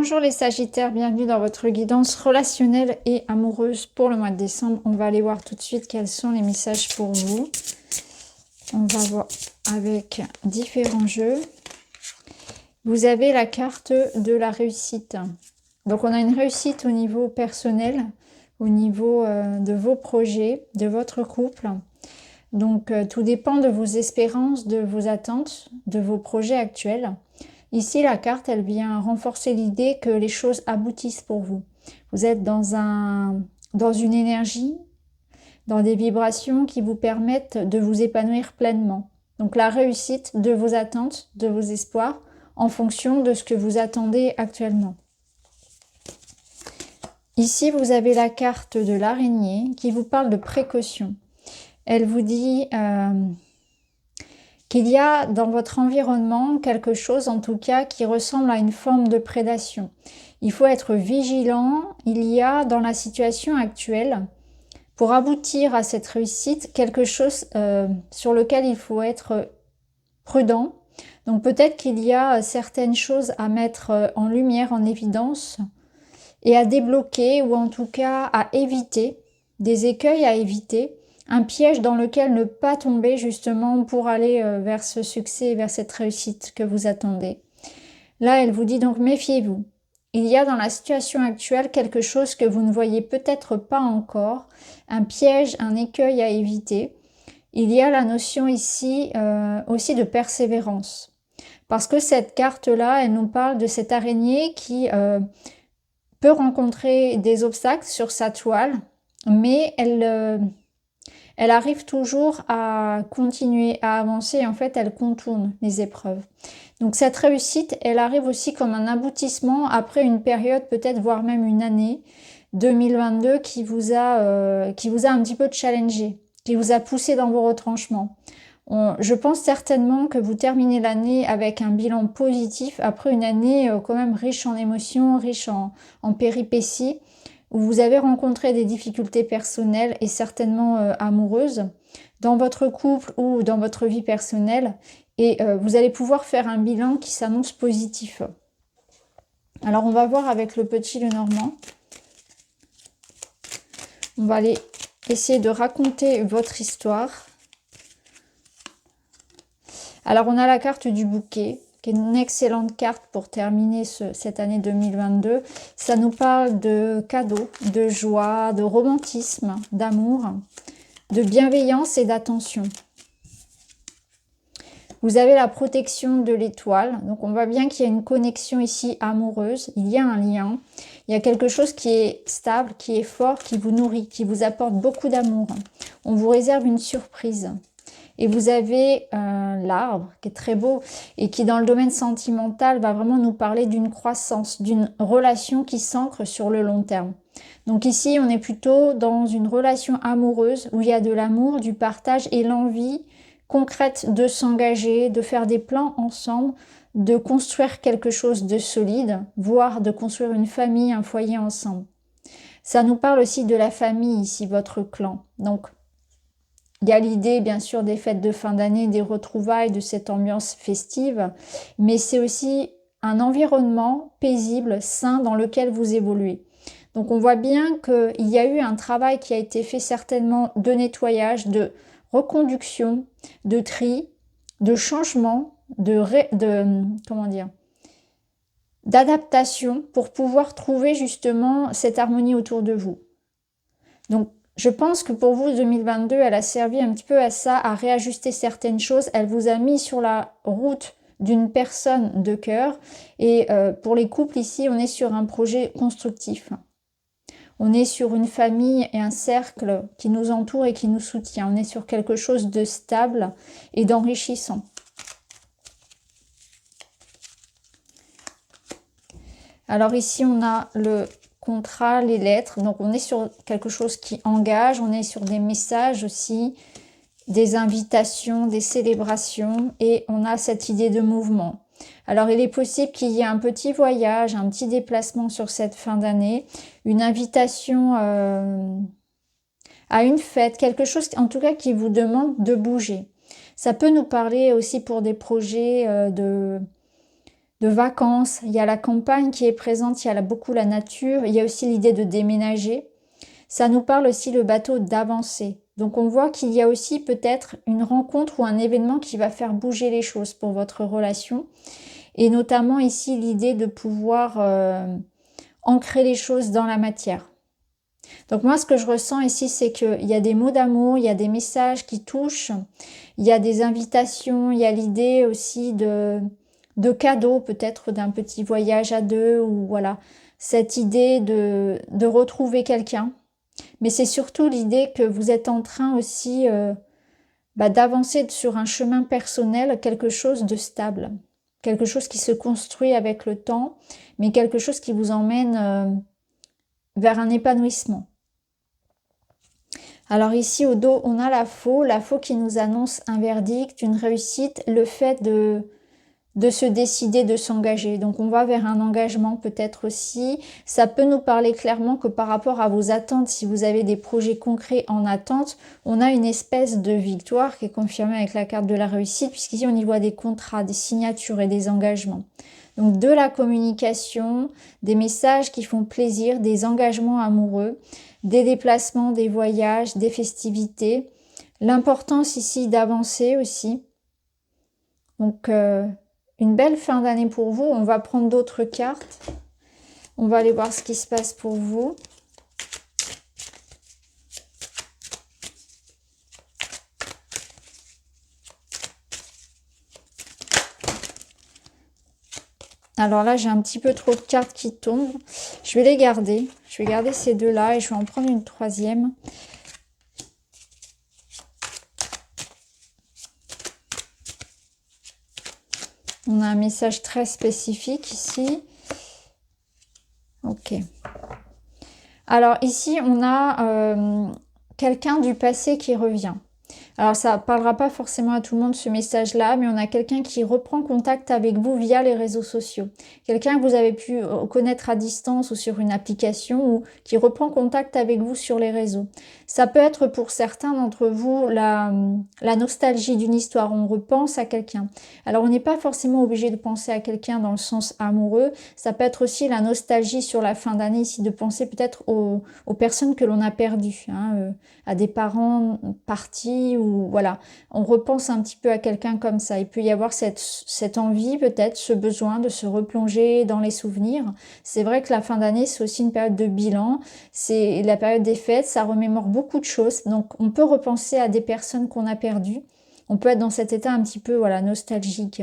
Bonjour les Sagittaires, bienvenue dans votre guidance relationnelle et amoureuse pour le mois de décembre. On va aller voir tout de suite quels sont les messages pour vous. On va voir avec différents jeux. Vous avez la carte de la réussite. Donc on a une réussite au niveau personnel, au niveau de vos projets, de votre couple. Donc tout dépend de vos espérances, de vos attentes, de vos projets actuels. Ici, la carte, elle vient renforcer l'idée que les choses aboutissent pour vous. Vous êtes dans une énergie, dans des vibrations qui vous permettent de vous épanouir pleinement. Donc la réussite de vos attentes, de vos espoirs, en fonction de ce que vous attendez actuellement. Ici, vous avez la carte de l'araignée qui vous parle de précaution. Elle vous dit qu'il y a dans votre environnement quelque chose, en tout cas, qui ressemble à une forme de prédation. Il faut être vigilant. Il y a dans la situation actuelle, pour aboutir à cette réussite, quelque chose sur lequel il faut être prudent. Donc peut-être qu'il y a certaines choses à mettre en lumière, en évidence, et à débloquer, ou en tout cas à éviter, des écueils à éviter, un piège dans lequel ne pas tomber justement pour aller vers ce succès, vers cette réussite que vous attendez. Là, elle vous dit donc méfiez-vous. Il y a dans la situation actuelle quelque chose que vous ne voyez peut-être pas encore, un piège, un écueil à éviter. Il y a la notion ici aussi de persévérance. Parce que cette carte-là, elle nous parle de cette araignée qui peut rencontrer des obstacles sur sa toile, mais elle arrive toujours à continuer, à avancer. En fait, elle contourne les épreuves. Donc cette réussite, elle arrive aussi comme un aboutissement après une période, peut-être voire même une année 2022 qui vous a un petit peu challengé, qui vous a poussé dans vos retranchements. Je pense certainement que vous terminez l'année avec un bilan positif après une année quand même riche en émotions, riche en péripéties, où vous avez rencontré des difficultés personnelles et certainement amoureuses dans votre couple ou dans votre vie personnelle, et vous allez pouvoir faire un bilan qui s'annonce positif. Alors on va voir avec le petit Lenormand. On va aller essayer de raconter votre histoire. Alors on a la carte du bouquet, qui est une excellente carte pour terminer cette année 2022. Ça nous parle de cadeaux, de joie, de romantisme, d'amour, de bienveillance et d'attention. Vous avez la protection de l'étoile, donc on voit bien qu'il y a une connexion ici amoureuse, il y a un lien, il y a quelque chose qui est stable, qui est fort, qui vous nourrit, qui vous apporte beaucoup d'amour. On vous réserve une surprise. Et vous avez l'arbre qui est très beau et qui dans le domaine sentimental va vraiment nous parler d'une croissance, d'une relation qui s'ancre sur le long terme. Donc ici on est plutôt dans une relation amoureuse où il y a de l'amour, du partage et l'envie concrète de s'engager, de faire des plans ensemble, de construire quelque chose de solide, voire de construire une famille, un foyer ensemble. Ça nous parle aussi de la famille ici, votre clan. Donc il y a l'idée, bien sûr, des fêtes de fin d'année, des retrouvailles, de cette ambiance festive, mais c'est aussi un environnement paisible, sain, dans lequel vous évoluez. Donc on voit bien qu'il y a eu un travail qui a été fait certainement de nettoyage, de reconduction, de tri, de changement, d'adaptation pour pouvoir trouver justement cette harmonie autour de vous. Donc je pense que pour vous, 2022, elle a servi un petit peu à ça, à réajuster certaines choses. Elle vous a mis sur la route d'une personne de cœur. Et pour les couples, ici, on est sur un projet constructif. On est sur une famille et un cercle qui nous entoure et qui nous soutient. On est sur quelque chose de stable et d'enrichissant. Alors ici, on a le contrat, les lettres, donc on est sur quelque chose qui engage, on est sur des messages aussi, des invitations, des célébrations, et on a cette idée de mouvement. Alors il est possible qu'il y ait un petit voyage, un petit déplacement sur cette fin d'année, une invitation à une fête, quelque chose en tout cas qui vous demande de bouger. Ça peut nous parler aussi pour des projets de vacances. Il y a la campagne qui est présente, il y a beaucoup la nature. Il y a aussi l'idée de déménager. Ça nous parle aussi le bateau d'avancer. Donc on voit qu'il y a aussi peut-être une rencontre ou un événement qui va faire bouger les choses pour votre relation. Et notamment ici l'idée de pouvoir ancrer les choses dans la matière. Donc moi, ce que je ressens ici, c'est qu'il y a des mots d'amour, il y a des messages qui touchent, il y a des invitations, il y a l'idée aussi de cadeaux, peut-être d'un petit voyage à deux, ou voilà, cette idée de retrouver quelqu'un. Mais c'est surtout l'idée que vous êtes en train aussi d'avancer sur un chemin personnel, quelque chose de stable, quelque chose qui se construit avec le temps, mais quelque chose qui vous emmène vers un épanouissement. Alors ici au dos, on a la faux qui nous annonce un verdict, une réussite, le fait de se décider de s'engager. Donc on va vers un engagement peut-être aussi. Ça peut nous parler clairement que par rapport à vos attentes, si vous avez des projets concrets en attente, on a une espèce de victoire qui est confirmée avec la carte de la réussite, puisqu'ici on y voit des contrats, des signatures et des engagements. Donc de la communication, des messages qui font plaisir, des engagements amoureux, des déplacements, des voyages, des festivités. L'importance ici d'avancer aussi. Donc une belle fin d'année pour vous. On va prendre d'autres cartes. On va aller voir ce qui se passe pour vous. Alors là, j'ai un petit peu trop de cartes qui tombent. Je vais les garder. Je vais garder ces deux-là et je vais en prendre une troisième. On a un message très spécifique ici. Ok. Alors ici, on a quelqu'un du passé qui revient. Alors ça ne parlera pas forcément à tout le monde ce message-là, mais on a quelqu'un qui reprend contact avec vous via les réseaux sociaux. Quelqu'un que vous avez pu connaître à distance ou sur une application ou qui reprend contact avec vous sur les réseaux. Ça peut être pour certains d'entre vous la nostalgie d'une histoire, on repense à quelqu'un. Alors on n'est pas forcément obligé de penser à quelqu'un dans le sens amoureux, ça peut être aussi la nostalgie sur la fin d'année ici, de penser peut-être aux personnes que l'on a perdues, à des parents partis ou voilà, on repense un petit peu à quelqu'un comme ça. Il peut y avoir cette envie peut-être, ce besoin de se replonger dans les souvenirs. C'est vrai que la fin d'année, c'est aussi une période de bilan, c'est la période des fêtes, ça remémore beaucoup de choses. Donc on peut repenser à des personnes qu'on a perdues. On peut être dans cet état un petit peu voilà, nostalgique.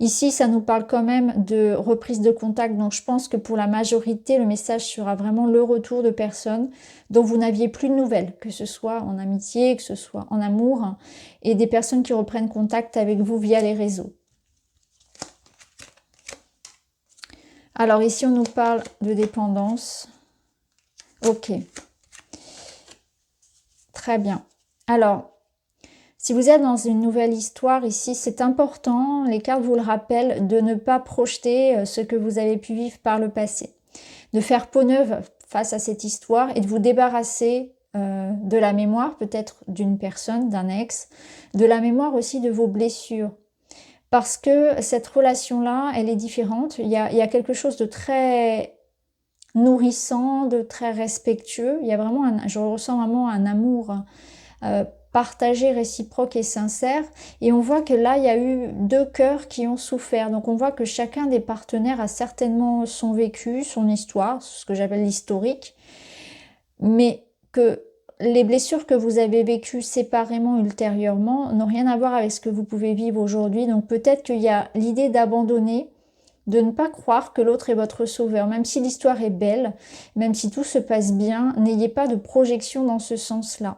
Ici, ça nous parle quand même de reprise de contact. Donc, je pense que pour la majorité, le message sera vraiment le retour de personnes dont vous n'aviez plus de nouvelles, que ce soit en amitié, que ce soit en amour, et des personnes qui reprennent contact avec vous via les réseaux. Alors, ici, on nous parle de dépendance. Ok. Très bien. Alors, si vous êtes dans une nouvelle histoire ici, c'est important, les cartes vous le rappellent, de ne pas projeter ce que vous avez pu vivre par le passé. De faire peau neuve face à cette histoire et de vous débarrasser de la mémoire peut-être d'une personne, d'un ex, de la mémoire aussi de vos blessures. Parce que cette relation-là, elle est différente. Il y a quelque chose de très nourrissant, de très respectueux. Il y a vraiment, je ressens vraiment un amour partagé, réciproque et sincère. Et on voit que là, il y a eu deux cœurs qui ont souffert. Donc on voit que chacun des partenaires a certainement son vécu, son histoire, ce que j'appelle l'historique. Mais que les blessures que vous avez vécues séparément ultérieurement n'ont rien à voir avec ce que vous pouvez vivre aujourd'hui. Donc peut-être qu'il y a l'idée d'abandonner, de ne pas croire que l'autre est votre sauveur. Même si l'histoire est belle, même si tout se passe bien, n'ayez pas de projection dans ce sens-là.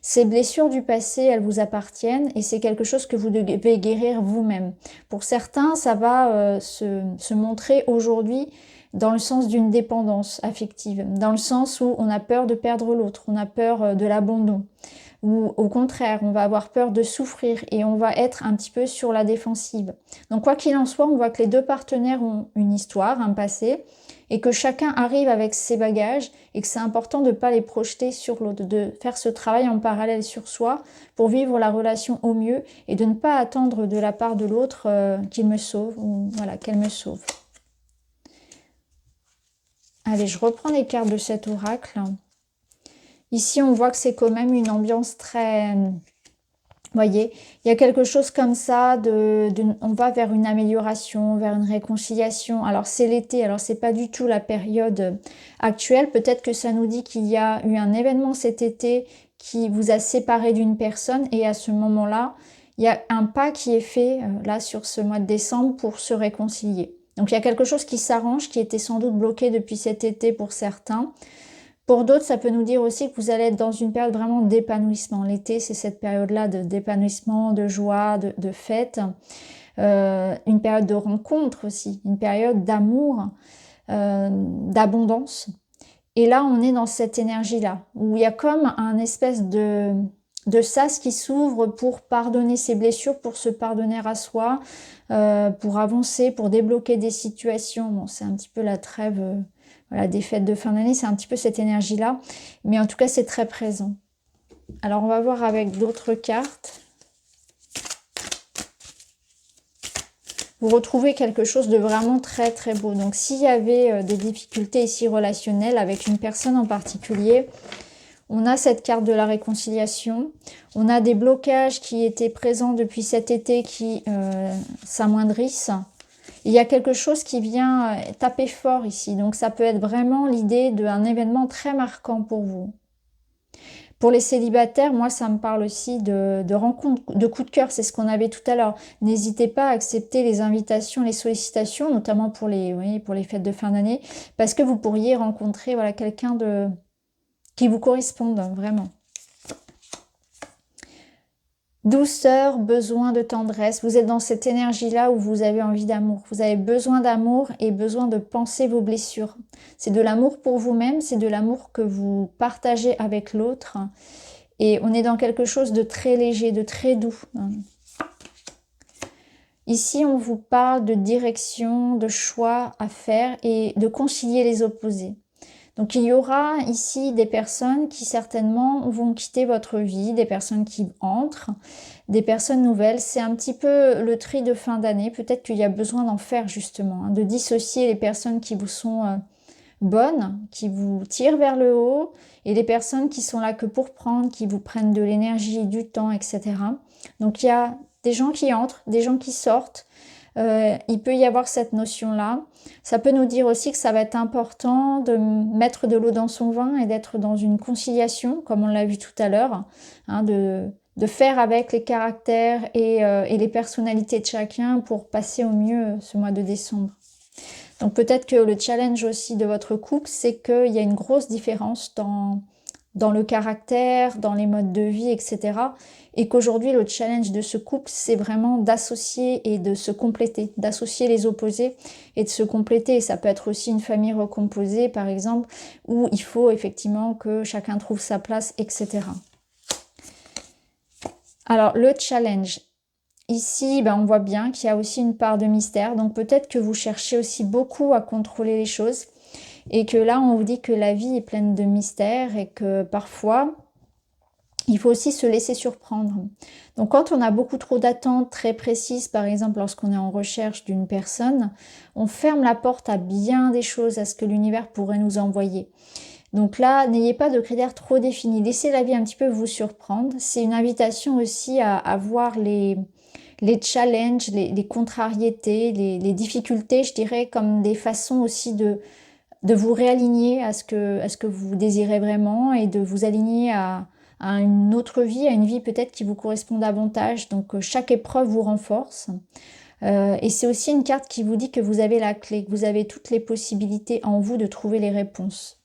Ces blessures du passé, elles vous appartiennent et c'est quelque chose que vous devez guérir vous-même. Pour certains, ça va se montrer aujourd'hui dans le sens d'une dépendance affective, dans le sens où on a peur de perdre l'autre, on a peur de l'abandon, ou au contraire, on va avoir peur de souffrir et on va être un petit peu sur la défensive. Donc quoi qu'il en soit, on voit que les deux partenaires ont une histoire, un passé, et que chacun arrive avec ses bagages et que c'est important de ne pas les projeter sur l'autre, de faire ce travail en parallèle sur soi pour vivre la relation au mieux et de ne pas attendre de la part de l'autre qu'il me sauve ou voilà, qu'elle me sauve. Allez, je reprends les cartes de cet oracle. Ici, on voit que c'est quand même une ambiance très... Vous voyez, il y a quelque chose comme ça, on va vers une amélioration, vers une réconciliation. Alors c'est l'été, alors c'est pas du tout la période actuelle. Peut-être que ça nous dit qu'il y a eu un événement cet été qui vous a séparé d'une personne et à ce moment-là, il y a un pas qui est fait là sur ce mois de décembre pour se réconcilier. Donc il y a quelque chose qui s'arrange, qui était sans doute bloqué depuis cet été pour certains. Pour d'autres, ça peut nous dire aussi que vous allez être dans une période vraiment d'épanouissement. L'été, c'est cette période-là d'épanouissement, de joie, de fête. Une période de rencontre aussi, une période d'amour, d'abondance. Et là, on est dans cette énergie-là, où il y a comme un espèce de sas qui s'ouvre pour pardonner ses blessures, pour se pardonner à soi, pour avancer, pour débloquer des situations. Bon, c'est un petit peu la trêve... Voilà, des fêtes de fin d'année, c'est un petit peu cette énergie-là. Mais en tout cas, c'est très présent. Alors, on va voir avec d'autres cartes. Vous retrouvez quelque chose de vraiment très, très beau. Donc, s'il y avait des difficultés ici relationnelles avec une personne en particulier, on a cette carte de la réconciliation. On a des blocages qui étaient présents depuis cet été qui s'amoindrissent. Il y a quelque chose qui vient taper fort ici. Donc, ça peut être vraiment l'idée d'un événement très marquant pour vous. Pour les célibataires, moi, ça me parle aussi de rencontres, de coups de cœur. C'est ce qu'on avait tout à l'heure. N'hésitez pas à accepter les invitations, les sollicitations, notamment pour les fêtes de fin d'année, parce que vous pourriez rencontrer voilà, quelqu'un qui vous corresponde vraiment. Douceur, besoin de tendresse. Vous êtes dans cette énergie-là où vous avez envie d'amour. Vous avez besoin d'amour et besoin de penser vos blessures. C'est de l'amour pour vous-même, c'est de l'amour que vous partagez avec l'autre. Et on est dans quelque chose de très léger, de très doux. Ici, on vous parle de direction, de choix à faire et de concilier les opposés. Donc il y aura ici des personnes qui certainement vont quitter votre vie, des personnes qui entrent, des personnes nouvelles. C'est un petit peu le tri de fin d'année. Peut-être qu'il y a besoin d'en faire justement, de dissocier les personnes qui vous sont bonnes, qui vous tirent vers le haut, et les personnes qui sont là que pour prendre, qui vous prennent de l'énergie, du temps, etc. Donc il y a des gens qui entrent, des gens qui sortent. Il peut y avoir cette notion-là. Ça peut nous dire aussi que ça va être important de mettre de l'eau dans son vin et d'être dans une conciliation, comme on l'a vu tout à l'heure, hein, de faire avec les caractères et les personnalités de chacun pour passer au mieux ce mois de décembre. Donc peut-être que le challenge aussi de votre couple, c'est qu'il y a une grosse différence dans le caractère, dans les modes de vie, etc. Et qu'aujourd'hui, le challenge de ce couple, c'est vraiment d'associer et de se compléter, d'associer les opposés et de se compléter. Ça peut être aussi une famille recomposée, par exemple, où il faut effectivement que chacun trouve sa place, etc. Alors, le challenge. Ici, on voit bien qu'il y a aussi une part de mystère. Donc, peut-être que vous cherchez aussi beaucoup à contrôler les choses. Et que là, on vous dit que la vie est pleine de mystères et que parfois, il faut aussi se laisser surprendre. Donc quand on a beaucoup trop d'attentes très précises, par exemple lorsqu'on est en recherche d'une personne, on ferme la porte à bien des choses, à ce que l'univers pourrait nous envoyer. Donc là, n'ayez pas de critères trop définis. Laissez la vie un petit peu vous surprendre. C'est une invitation aussi à voir les challenges, les contrariétés, les difficultés, je dirais, comme des façons aussi de vous réaligner à ce que vous désirez vraiment et de vous aligner à une autre vie, à une vie peut-être qui vous correspond davantage. Donc chaque épreuve vous renforce. Et c'est aussi une carte qui vous dit que vous avez la clé, que vous avez toutes les possibilités en vous de trouver les réponses.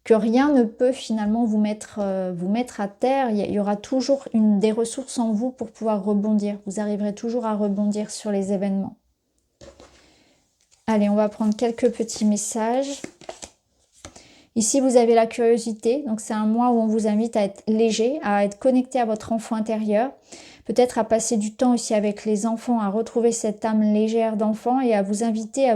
Que rien ne peut finalement vous mettre à terre. Il y aura toujours des ressources en vous pour pouvoir rebondir. Vous arriverez toujours à rebondir sur les événements. Allez, on va prendre quelques petits messages. Ici, vous avez la curiosité. Donc, c'est un mois où on vous invite à être léger, à être connecté à votre enfant intérieur. Peut-être à passer du temps aussi avec les enfants, à retrouver cette âme légère d'enfant et à vous inviter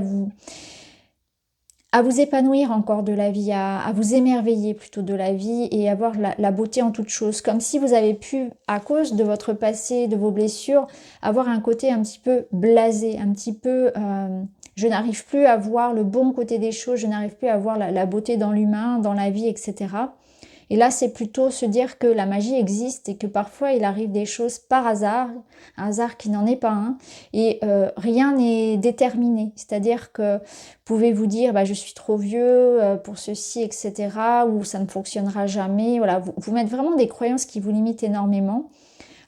à vous épanouir encore de la vie, à vous émerveiller plutôt de la vie et avoir la beauté en toute chose. Comme si vous avez pu, à cause de votre passé, de vos blessures, avoir un côté un petit peu blasé, un petit peu... je n'arrive plus à voir le bon côté des choses, je n'arrive plus à voir la beauté dans l'humain, dans la vie, etc. Et là, c'est plutôt se dire que la magie existe et que parfois il arrive des choses par hasard, un hasard qui n'en est pas un, et rien n'est déterminé. C'est-à-dire que vous pouvez vous dire, bah, je suis trop vieux pour ceci, etc., ou ça ne fonctionnera jamais. Voilà, vous mettez vraiment des croyances qui vous limitent énormément,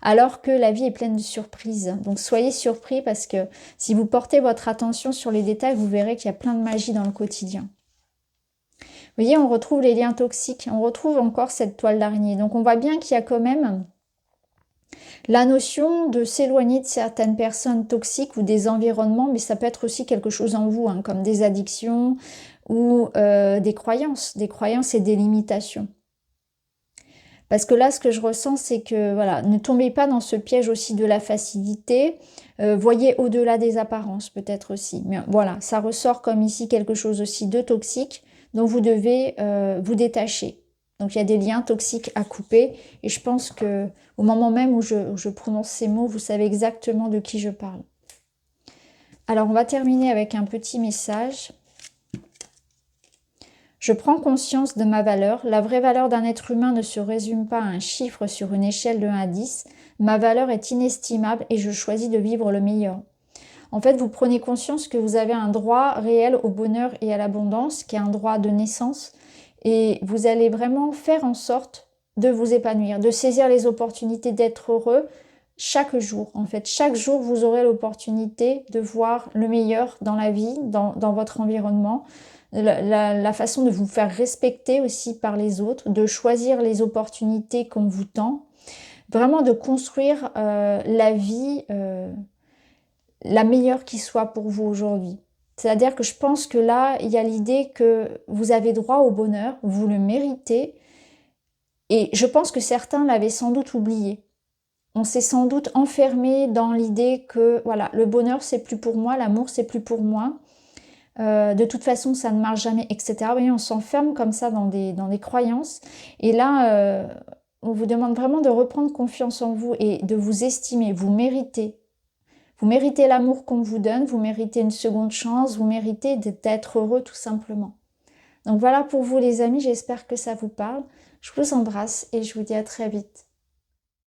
alors que la vie est pleine de surprises. Donc soyez surpris parce que si vous portez votre attention sur les détails, vous verrez qu'il y a plein de magie dans le quotidien. Vous voyez, on retrouve les liens toxiques, on retrouve encore cette toile d'araignée. Donc on voit bien qu'il y a quand même la notion de s'éloigner de certaines personnes toxiques ou des environnements, mais ça peut être aussi quelque chose en vous, hein, comme des addictions ou des croyances et des limitations. Parce que là, ce que je ressens, c'est que voilà, ne tombez pas dans ce piège aussi de la facilité. Voyez au-delà des apparences, peut-être aussi. Mais voilà, ça ressort comme ici quelque chose aussi de toxique dont vous devez vous détacher. Donc il y a des liens toxiques à couper. Et je pense que au moment même où je prononce ces mots, vous savez exactement de qui je parle. Alors on va terminer avec un petit message. Je prends conscience de ma valeur. La vraie valeur d'un être humain ne se résume pas à un chiffre sur une échelle de 1 à 10. Ma valeur est inestimable et je choisis de vivre le meilleur. En fait, vous prenez conscience que vous avez un droit réel au bonheur et à l'abondance, qui est un droit de naissance, et vous allez vraiment faire en sorte de vous épanouir, de saisir les opportunités d'être heureux chaque jour. En fait, chaque jour, vous aurez l'opportunité de voir le meilleur dans la vie, dans votre environnement, la façon de vous faire respecter aussi par les autres, de choisir les opportunités qu'on vous tend, vraiment de construire la vie la meilleure qui soit pour vous aujourd'hui. C'est-à-dire que je pense que là, il y a l'idée que vous avez droit au bonheur, vous le méritez, et je pense que certains l'avaient sans doute oublié. On s'est sans doute enfermé dans l'idée que voilà, le bonheur c'est plus pour moi, l'amour c'est plus pour moi, de toute façon ça ne marche jamais, etc. Vous voyez, on s'enferme comme ça dans des croyances, et là on vous demande vraiment de reprendre confiance en vous et de vous estimer, vous méritez. Vous méritez l'amour qu'on vous donne, vous méritez une seconde chance, vous méritez d'être heureux tout simplement. Donc voilà pour vous les amis, j'espère que ça vous parle. Je vous embrasse et je vous dis à très vite.